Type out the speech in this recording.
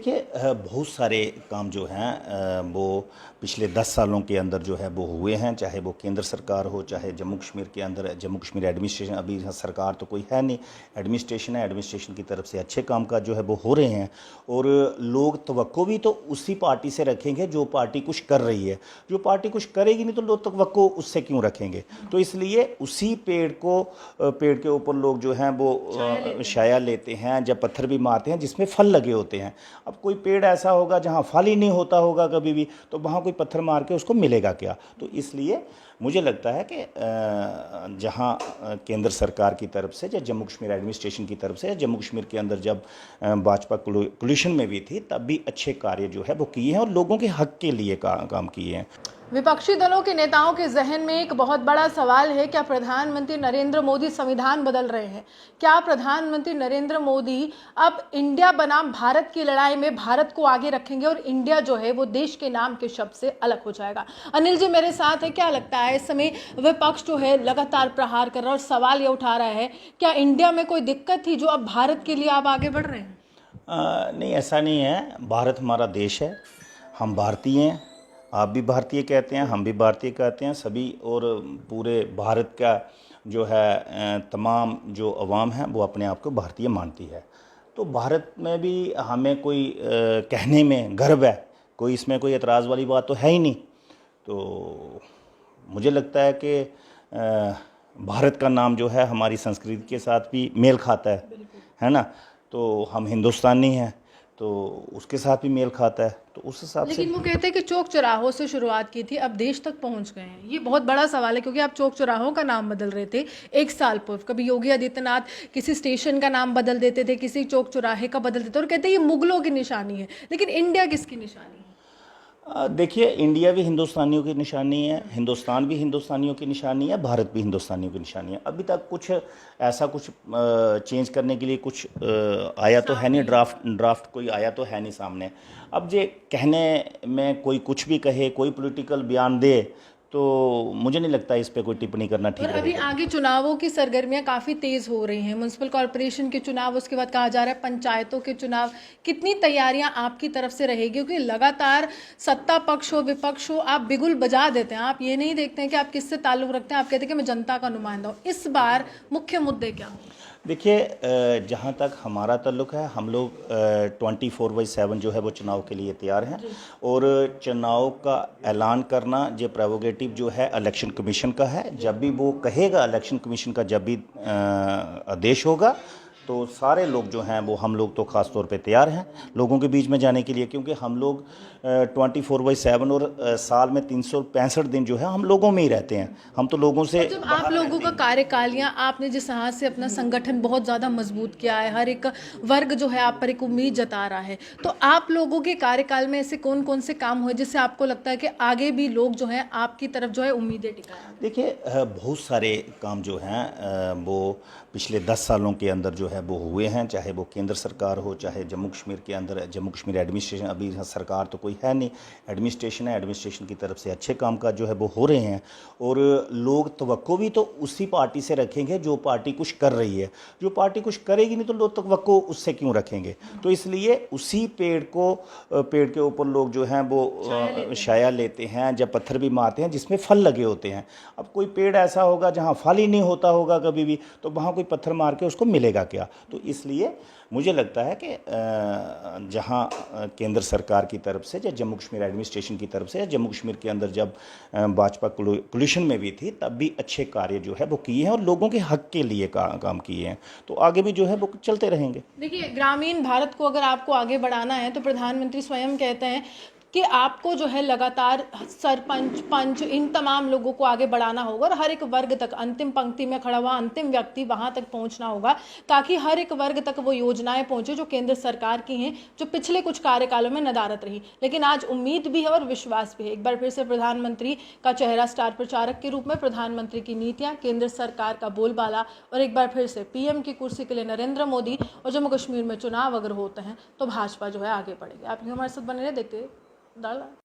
देखिए बहुत सारे काम जो हैं वो पिछले 10 सालों के अंदर जो है वो हुए हैं, चाहे वो केंद्र सरकार हो, चाहे जम्मू कश्मीर के अंदर जम्मू कश्मीर एडमिनिस्ट्रेशन, अभी सरकार तो कोई है नहीं, एडमिनिस्ट्रेशन है, एडमिनिस्ट्रेशन की तरफ से अच्छे कामकाज जो है वो हो रहे हैं। और लोग तवक्को भी तो उसी पार्टी से रखेंगे जो पार्टी कुछ कर रही है। जो पार्टी कुछ करेगी नहीं तो लोग तवक्को उससे क्यों रखेंगे। तो इसलिए उसी पेड़ के ऊपर लोग जो हैं वो शाया लेते हैं, जब पत्थर भी मारते हैं जिसमें फल लगे होते हैं। अब कोई पेड़ ऐसा होगा जहाँ फल ही नहीं होता होगा कभी भी, तो वहाँ कोई पत्थर मार के उसको मिलेगा क्या। तो इसलिए मुझे लगता है कि जहाँ केंद्र सरकार की तरफ से, या जम्मू कश्मीर एडमिनिस्ट्रेशन की तरफ से, जम्मू कश्मीर के अंदर जब भाजपा कोलिशन में भी थी तब भी अच्छे कार्य जो है वो किए हैं और लोगों के हक के लिए काम किए हैं। विपक्षी दलों के नेताओं के जहन में एक बहुत बड़ा सवाल है, क्या प्रधानमंत्री नरेंद्र मोदी संविधान बदल रहे हैं? क्या प्रधानमंत्री नरेंद्र मोदी अब इंडिया बनाम भारत की लड़ाई में भारत को आगे रखेंगे और इंडिया जो है वो देश के नाम के शब्द से अलग हो जाएगा? अनिल जी मेरे साथ है, क्या लगता है इस समय विपक्ष जो है लगातार प्रहार कर रहा है और सवाल ये उठा रहा है, क्या इंडिया में कोई दिक्कत थी जो अब भारत के लिए आप आगे बढ़ रहे हैं? नहीं, ऐसा नहीं है। भारत हमारा देश है, हम भारतीय हैं, आप भी भारतीय कहते हैं, हम भी भारतीय कहते हैं सभी। और पूरे भारत का जो है तमाम जो अवाम है वो अपने आप को भारतीय मानती है। तो भारत में भी हमें कोई कहने में गर्व है, कोई इसमें कोई एतराज़ वाली बात तो है ही नहीं। तो मुझे लगता है कि भारत का नाम जो है हमारी संस्कृति के साथ भी मेल खाता है ना। तो हम हिंदुस्तानी हैं तो उसके साथ भी मेल खाता है, तो उस हिसाब से। लेकिन वो कहते हैं कि चौक चौराहों से शुरुआत की थी, अब देश तक पहुंच गए हैं। ये बहुत बड़ा सवाल है क्योंकि आप चौक चौराहों का नाम बदल रहे थे एक साल पूर्व। कभी योगी आदित्यनाथ किसी स्टेशन का नाम बदल देते थे, किसी चौक चौराहे का बदल देते और कहते हैं ये मुगलों की निशानी है। लेकिन इंडिया किसकी निशानी है? देखिए, इंडिया भी हिंदुस्तानियों की निशानी है, हिंदुस्तान भी हिंदुस्तानियों की निशानी है, भारत भी हिंदुस्तानियों की निशानी है। अभी तक कुछ ऐसा कुछ चेंज करने के लिए कुछ आया तो है नहीं, ड्राफ्ट कोई आया तो है नहीं सामने। अब जे कहने में कोई कुछ भी कहे, कोई पॉलिटिकल बयान दे, तो मुझे नहीं लगता इस पे कोई टिप्पणी करना ठीक रहेगा। अभी आगे चुनावों की सरगर्मियां काफी तेज हो रही हैं, म्युनिसिपल कॉर्पोरेशन के चुनाव, उसके बाद कहा जा रहा है पंचायतों के चुनाव। कितनी तैयारियां आपकी तरफ से रहेगी? क्योंकि लगातार सत्ता पक्ष हो विपक्ष हो, आप बिगुल बजा देते हैं। आप ये नहीं देखते हैं कि आप किससे ताल्लुक रखते हैं, आप कहते हैं कि मैं जनता का नुमाइंदा हूँ। इस बार मुख्य मुद्दे क्या होंगे? देखिए, जहाँ तक हमारा ताल्लुक है, हम लोग 24/7 जो है वो चुनाव के लिए तैयार हैं। और चुनाव का ऐलान करना जो प्रेरोगेटिव जो है इलेक्शन कमीशन का है। जब भी वो कहेगा, इलेक्शन कमीशन का जब भी आदेश होगा, तो सारे लोग जो हैं वो, हम लोग तो ख़ास तौर पे तैयार हैं लोगों के बीच में जाने के लिए। क्योंकि हम लोग 24/7 और साल में 365 दिन जो है हम लोगों में ही रहते हैं। हम तो लोगों से, जब आप लोगों का कार्यकालियां, आपने जिस तरह से अपना संगठन बहुत ज़्यादा मजबूत किया है, हर एक वर्ग जो है आप पर एक उम्मीद जता रहा है, तो आप लोगों के कार्यकाल में ऐसे कौन कौन से काम हुए जिससे आपको लगता है कि आगे भी लोग जो हैं आपकी तरफ जो है उम्मीदें टिकाएं? देखिए, बहुत सारे काम जो हैं वो पिछले 10 सालों के अंदर जो है वो हुए हैं, चाहे वो केंद्र सरकार हो, चाहे जम्मू कश्मीर के अंदर जम्मू कश्मीर एडमिनिस्ट्रेशन, अभी सरकार तो कोई है नहीं, एडमिनिस्ट्रेशन है, एडमिनिस्ट्रेशन की तरफ से अच्छे कामकाज जो है वो हो रहे हैं। और लोग तवक्को भी तो उसी पार्टी से रखेंगे जो पार्टी कुछ कर रही है। जो पार्टी कुछ करेगी नहीं तो लोग तवक्को उससे क्यों रखेंगे। तो इसलिए उसी पेड़ के ऊपर लोग जो हैं वो शाया लेते हैं, जब पत्थर भी मारते हैं जिसमें फल लगे होते हैं। अब कोई पेड़ ऐसा होगा जहाँ फल ही नहीं होता होगा कभी भी, तो वहाँ कोई पत्थर मार के उसको मिलेगा क्या। तो इसलिए मुझे लगता है कि जहाँ केंद्र सरकार की तरफ से, या जम्मू कश्मीर एडमिनिस्ट्रेशन की तरफ से, या जम्मू कश्मीर के अंदर जब भाजपा कोलिशन में भी थी तब भी अच्छे कार्य जो है वो किए हैं और लोगों के हक के लिए काम किए हैं। तो आगे भी जो है वो चलते रहेंगे। देखिए, ग्रामीण भारत को अगर आपको आगे बढ़ाना है तो प्रधानमंत्री स्वयं कहते हैं कि आपको जो है लगातार सरपंच, पंच, इन तमाम लोगों को आगे बढ़ाना होगा और हर एक वर्ग तक, अंतिम पंक्ति में खड़ा हुआ अंतिम व्यक्ति, वहां तक पहुंचना होगा ताकि हर एक वर्ग तक वो योजनाएं पहुंचे जो केंद्र सरकार की हैं, जो पिछले कुछ कार्यकालों में नदारद रही। लेकिन आज उम्मीद भी है और विश्वास भी है। एक बार फिर से प्रधानमंत्री का चेहरा, स्टार प्रचारक के रूप में प्रधानमंत्री की नीतियां, केंद्र सरकार का बोलबाला, और एक बार फिर से पीएम की कुर्सी के लिए नरेंद्र मोदी। और जम्मू कश्मीर में चुनाव अगर होते हैं तो भाजपा जो है आगे बढ़ेगी। आप हमारे साथ बने रहे, देखते डाला।